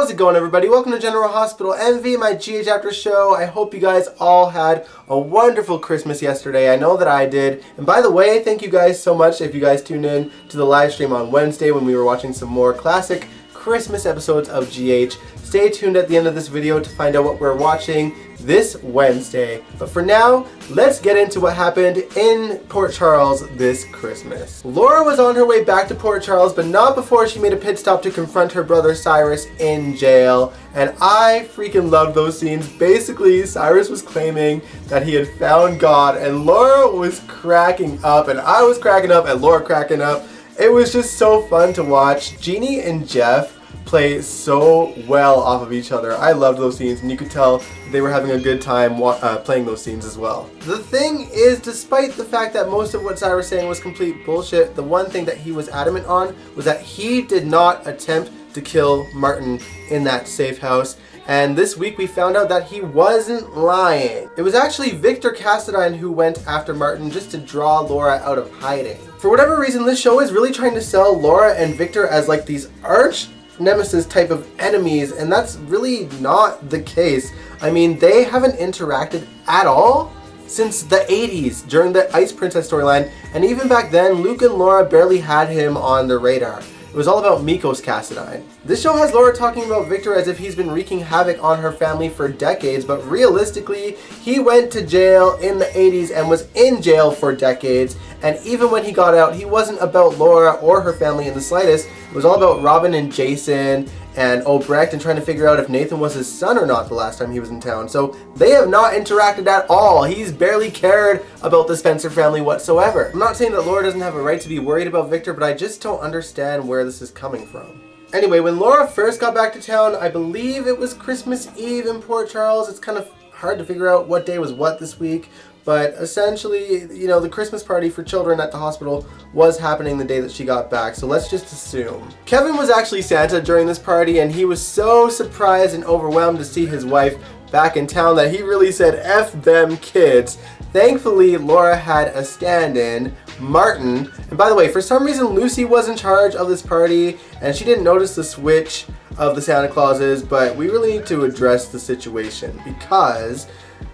How's it going, everybody? Welcome to General Hospital MV, my GH After show. I hope you guys all had a wonderful Christmas yesterday. I know that I did. And by the way, thank you guys so much if you guys tuned in to the live stream on Wednesday when we were watching some more classic Christmas episodes of GH. Stay tuned at the end of this video to find out what we're watching this Wednesday. But for now, let's get into what happened in Port Charles this Christmas. Laura was on her way back to Port Charles, but not before she made a pit stop to confront her brother Cyrus in jail. And I freaking loved those scenes. Basically, Cyrus was claiming that he had found God, and Laura was cracking up, and I was cracking up, and Laura cracking up. It was just so fun to watch. Jeannie and Jeff play so well off of each other. I loved those scenes, and you could tell they were having a good time playing those scenes as well. The thing is, despite the fact that most of what Cyrus was saying was complete bullshit, the one thing that he was adamant on was that he did not attempt to kill Martin in that safe house. And this week we found out that he wasn't lying. It was actually Victor Cassadine who went after Martin just to draw Laura out of hiding. For whatever reason, this show is really trying to sell Laura and Victor as like these arch nemesis type of enemies, and that's really not the case. I mean, they haven't interacted at all since the 80s during the Ice Princess storyline, and even back then, Luke and Laura barely had him on their radar. It was all about Mikos Cassadine. This show has Laura talking about Victor as if he's been wreaking havoc on her family for decades, but realistically, he went to jail in the 80s and was in jail for decades, and even when he got out, he wasn't about Laura or her family in the slightest. It was all about Robin and Jason and Obrecht and trying to figure out if Nathan was his son or not the last time he was in town. So they have not interacted at all. He's barely cared about the Spencer family whatsoever. I'm not saying that Laura doesn't have a right to be worried about Victor, but I just don't understand where this is coming from. Anyway, when Laura first got back to town, I believe it was Christmas Eve in Port Charles. It's kind of hard to figure out what day was what this week. But essentially, you know, the Christmas party for children at the hospital was happening the day that she got back, so let's just assume. Kevin was actually Santa during this party, and he was so surprised and overwhelmed to see his wife back in town that he really said, F them kids. Thankfully, Laura had a stand-in, Martin. And by the way, for some reason, Lucy was in charge of this party, and she didn't notice the switch of the Santa Clauses, but we really need to address the situation because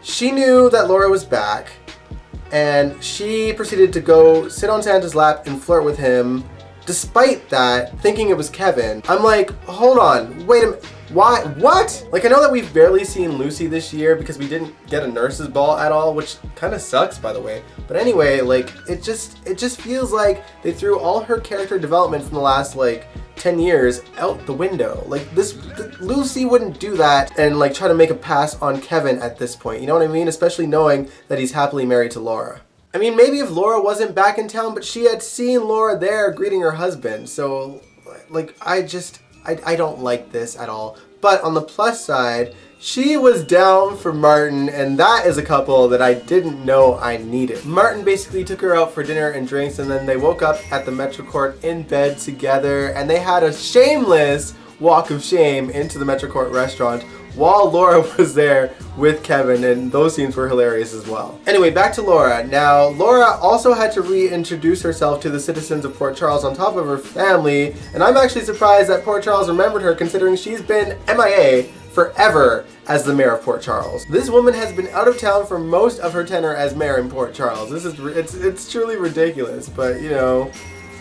she knew that Laura was back, and she proceeded to go sit on Santa's lap and flirt with him, despite that, thinking it was Kevin. I'm like, hold on, wait a minute, why, what? Like, I know that we've barely seen Lucy this year because we didn't get a nurse's ball at all, which kind of sucks, by the way. But anyway, like, it just feels like they threw all her character development from the last, like, 10 years out the window. Like, Lucy wouldn't do that and like try to make a pass on Kevin at this point, you know what I mean? Especially knowing that he's happily married to Laura. I mean, maybe if Laura wasn't back in town, but she had seen Laura there greeting her husband. So like, I don't like this at all. But on the plus side, she was down for Martin, and that is a couple that I didn't know I needed. Martin basically took her out for dinner and drinks, and then they woke up at the Metro Court in bed together, and they had a shameless walk of shame into the Metro Court restaurant while Laura was there with Kevin, and those scenes were hilarious as well. Anyway, back to Laura. Now, Laura also had to reintroduce herself to the citizens of Port Charles on top of her family, and I'm actually surprised that Port Charles remembered her considering she's been MIA forever as the mayor of Port Charles. This woman has been out of town for most of her tenure as mayor in Port Charles. It's truly ridiculous, but you know,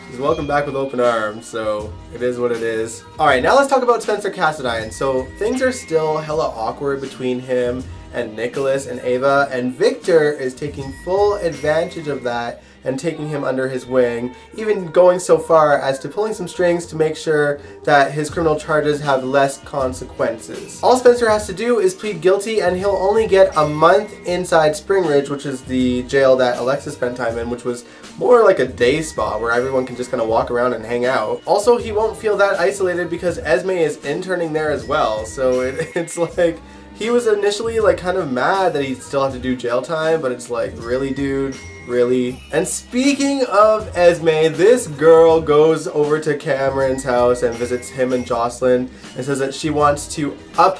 she's welcome back with open arms, so it is what it is. Alright, now let's talk about Spencer Cassadine. So things are still hella awkward between him and Nicholas and Ava, and Victor is taking full advantage of that and taking him under his wing, even going so far as to pulling some strings to make sure that his criminal charges have less consequences. All Spencer has to do is plead guilty, and he'll only get a month inside Spring Ridge, which is the jail that Alexis spent time in, which was more like a day spa where everyone can just kind of walk around and hang out. Also, he won't feel that isolated because Esme is interning there as well, so it's like, he was initially like kind of mad that he'd still have to do jail time, but it's like, really, dude? Really? And speaking of Esme, this girl goes over to Cameron's house and visits him and Jocelyn and says that she wants to up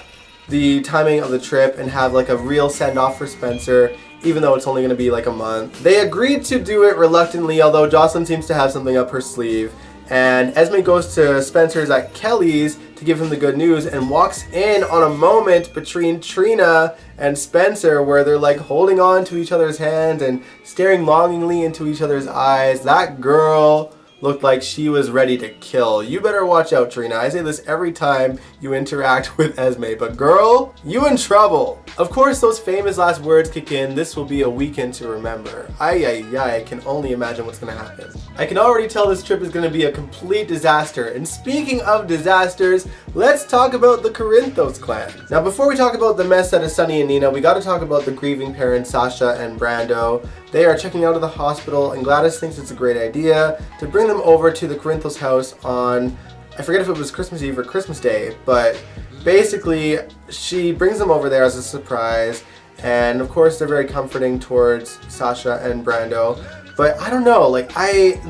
the timing of the trip and have like a real send-off for Spencer, even though it's only going to be like a month. They agreed to do it reluctantly, although Jocelyn seems to have something up her sleeve. And Esme goes to Spencer's at Kelly's to give him the good news and walks in on a moment between Trina and Spencer where they're like holding on to each other's hands and staring longingly into each other's eyes. That girl looked like she was ready to kill. You better watch out, Trina. I say this every time you interact with Esme, but girl, you in trouble. Of course, those famous last words kick in. This will be a weekend to remember. I can only imagine what's gonna happen. I can already tell this trip is gonna be a complete disaster. And speaking of disasters, let's talk about the Corinthos Clan. Now, before we talk about the mess that is Sunny and Nina, we gotta talk about the grieving parents, Sasha and Brando. They are checking out of the hospital, and Gladys thinks it's a great idea to bring them over to the Corinthos house on, I forget if it was Christmas Eve or Christmas Day, but basically she brings them over there as a surprise, and of course they're very comforting towards Sasha and Brando. But I don't know, like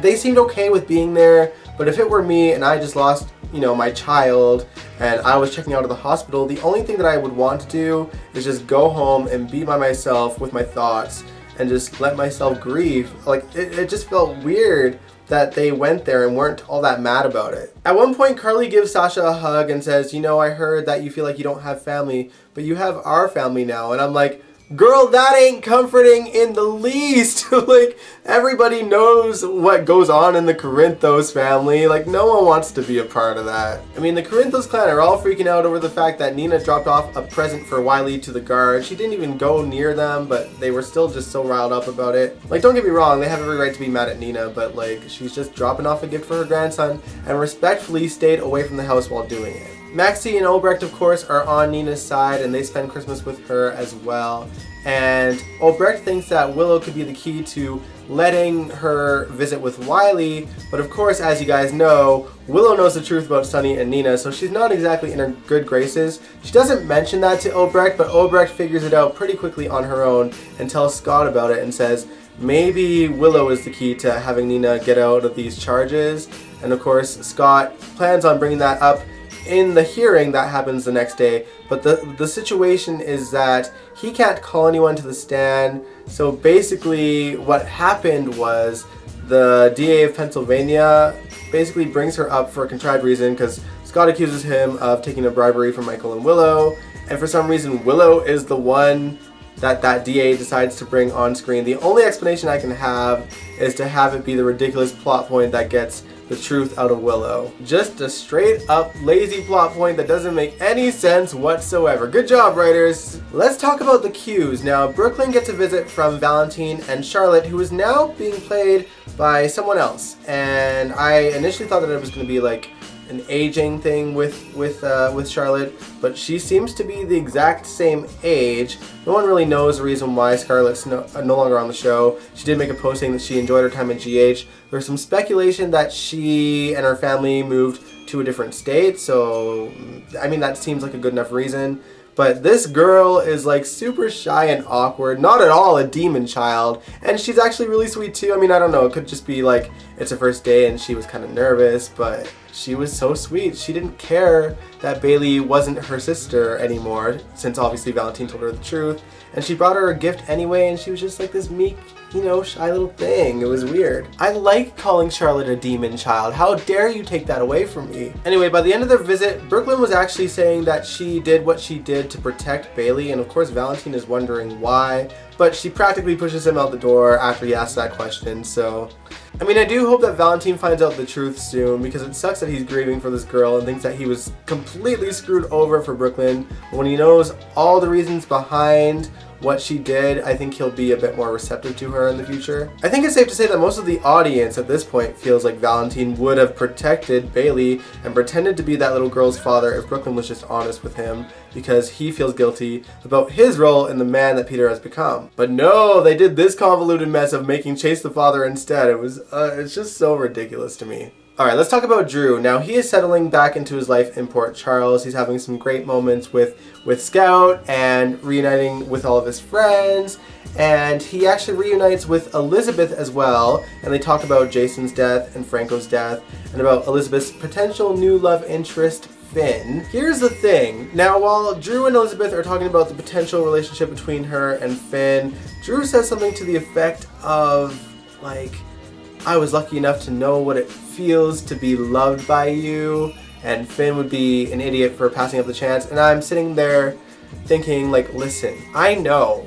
they seemed okay with being there, but if it were me and I just lost, you know, my child and I was checking out of the hospital, the only thing that I would want to do is just go home and be by myself with my thoughts and just let myself grieve. Like it just felt weird that they went there and weren't all that mad about it. At one point, Carly gives Sasha a hug and says, you know, I heard that you feel like you don't have family, but you have our family now. And I'm like, girl, that ain't comforting in the least. Like, everybody knows what goes on in the Corinthos family. Like, no one wants to be a part of that. I mean, the Corinthos clan are all freaking out over the fact that Nina dropped off a present for Wiley to the guard. She didn't even go near them, but they were still just so riled up about it. Like, don't get me wrong, they have every right to be mad at Nina, but like, she's just dropping off a gift for her grandson and respectfully stayed away from the house while doing it. Maxie and Obrecht, of course, are on Nina's side, and they spend Christmas with her as well. And Obrecht thinks that Willow could be the key to letting her visit with Wiley, but of course, as you guys know, Willow knows the truth about Sunny and Nina, so she's not exactly in her good graces. She doesn't mention that to Obrecht, but Obrecht figures it out pretty quickly on her own and tells Scott about it and says, maybe Willow is the key to having Nina get out of these charges. And of course, Scott plans on bringing that up in the hearing that happens the next day, but the situation is that he can't call anyone to the stand. So basically what happened was the DA of Pennsylvania basically brings her up for a contrived reason because Scott accuses him of taking a bribery from Michael and Willow, and for some reason Willow is the one that DA decides to bring on screen. The only explanation I can have is to have it be the ridiculous plot point that gets the truth out of Willow. Just a straight up lazy plot point that doesn't make any sense whatsoever. Good job, writers. Let's talk about the cues. Now, Brooklyn gets a visit from Valentine and Charlotte, who is now being played by someone else. And I initially thought that it was going to be like an aging thing with Charlotte, but she seems to be the exact same age. No one really knows the reason why Scarlett's no longer on the show. She did make a post saying that she enjoyed her time at GH. There's some speculation that she and her family moved to a different state, so I mean that seems like a good enough reason. But this girl is like super shy and awkward, not at all a demon child, and she's actually really sweet too. I mean, I don't know, it could just be like it's her first day and she was kind of nervous, but she was so sweet. She didn't care that Bailey wasn't her sister anymore, since obviously Valentine told her the truth, and she brought her a gift anyway, and she was just like this meek, you know, shy little thing. It was weird. I like calling Charlotte a demon child. How dare you take that away from me? Anyway, by the end of their visit, Brooklyn was actually saying that she did what she did to protect Bailey, and of course Valentine is wondering why, but she practically pushes him out the door after he asks that question, so I mean, I do hope that Valentine finds out the truth soon, because it sucks that he's grieving for this girl and thinks that he was completely screwed over for Brooklyn. But when he knows all the reasons behind what she did, I think he'll be a bit more receptive to her in the future. I think it's safe to say that most of the audience at this point feels like Valentine would have protected Bailey and pretended to be that little girl's father if Brooklyn was just honest with him, because he feels guilty about his role in the man that Peter has become. But no, they did this convoluted mess of making Chase the father instead. It's just so ridiculous to me. Alright, let's talk about Drew. Now, he is settling back into his life in Port Charles. He's having some great moments with Scout and reuniting with all of his friends. And he actually reunites with Elizabeth as well. And they talk about Jason's death and Franco's death and about Elizabeth's potential new love interest, Finn. Here's the thing. Now, while Drew and Elizabeth are talking about the potential relationship between her and Finn, Drew says something to the effect of, like, I was lucky enough to know what it feels to be loved by you, and Finn would be an idiot for passing up the chance. And I'm sitting there thinking, like, listen, I know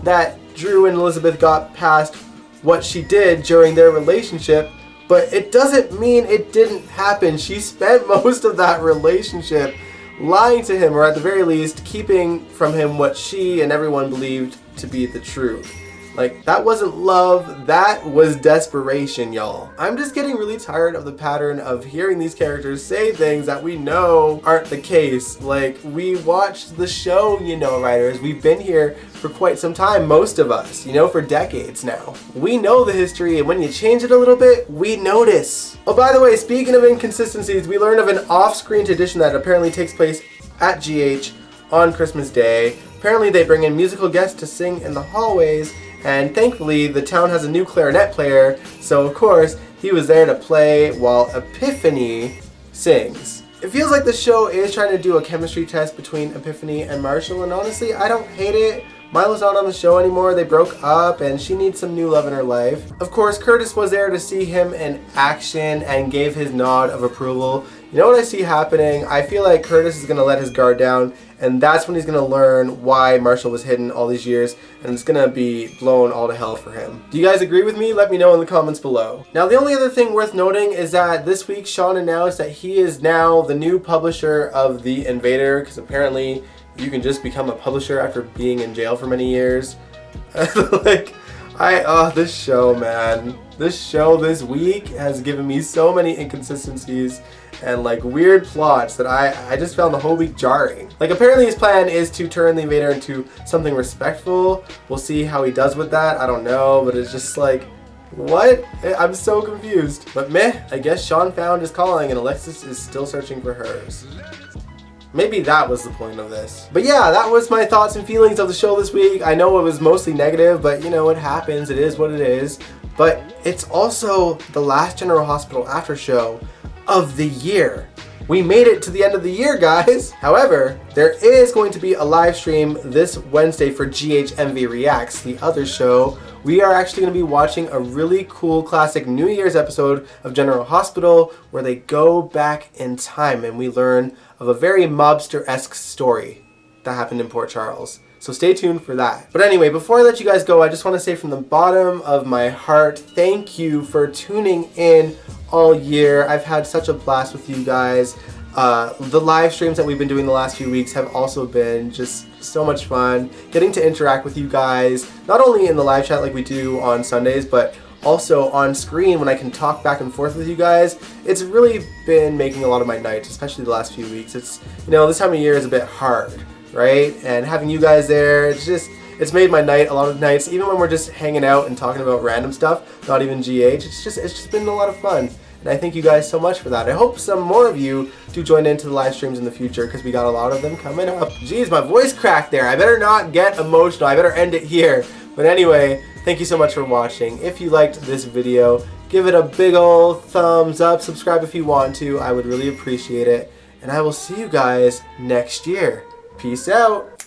that Drew and Elizabeth got past what she did during their relationship, but it doesn't mean it didn't happen. She spent most of that relationship lying to him, or at the very least, keeping from him what she and everyone believed to be the truth. Like, that wasn't love, that was desperation, y'all. I'm just getting really tired of the pattern of hearing these characters say things that we know aren't the case. Like, we watched the show, you know, writers. We've been here for quite some time, most of us, you know, for decades now. We know the history, and when you change it a little bit, we notice. Oh, by the way, speaking of inconsistencies, we learned of an off-screen tradition that apparently takes place at GH on Christmas Day. Apparently they bring in musical guests to sing in the hallways, and thankfully the town has a new clarinet player, so of course he was there to play while Epiphany sings. It feels like the show is trying to do a chemistry test between Epiphany and Marshall, and honestly, I don't hate it. Milo's not on the show anymore, they broke up, and she needs some new love in her life. Of course, Curtis was there to see him in action and gave his nod of approval. You know what I see happening? I feel like Curtis is going to let his guard down, and that's when he's going to learn why Marshall was hidden all these years, and it's going to be blown all to hell for him. Do you guys agree with me? Let me know in the comments below. Now, the only other thing worth noting is that this week Sean announced that he is now the new publisher of The Invader, because apparently you can just become a publisher after being in jail for many years. This show, man. This show this week has given me so many inconsistencies and like weird plots that I just found the whole week jarring. Like, apparently his plan is to turn the Invader into something respectful. We'll see how he does with that. I don't know, but it's just like, what? I'm so confused. But meh, I guess Sean found his calling and Alexis is still searching for hers. Maybe that was the point of this. But yeah, that was my thoughts and feelings of the show this week. I know it was mostly negative, but you know, it happens. It is what it is. But it's also the last General Hospital after show of the year. We made it to the end of the year, guys. However, there is going to be a live stream this Wednesday for GHMV Reacts, the other show. We are actually going to be watching a really cool classic New Year's episode of General Hospital where they go back in time and we learn of a very mobster-esque story that happened in Port Charles. So stay tuned for that. But anyway, before I let you guys go, I just want to say from the bottom of my heart, thank you for tuning in all year. I've had such a blast with you guys. The live streams that we've been doing the last few weeks have also been just so much fun. Getting to interact with you guys, not only in the live chat like we do on Sundays, but also on screen when I can talk back and forth with you guys. It's really been making a lot of my nights, especially the last few weeks. It's, you know, this time of year is a bit hard, right? And having you guys there, it's made my night a lot of nights, even when we're just hanging out and talking about random stuff, not even GH. It's just been a lot of fun. And I thank you guys so much for that. I hope some more of you do join into the live streams in the future because we got a lot of them coming up. Jeez, my voice cracked there. I better not get emotional. I better end it here. But anyway, thank you so much for watching. If you liked this video, give it a big old thumbs up. Subscribe if you want to. I would really appreciate it. And I will see you guys next year. Peace out.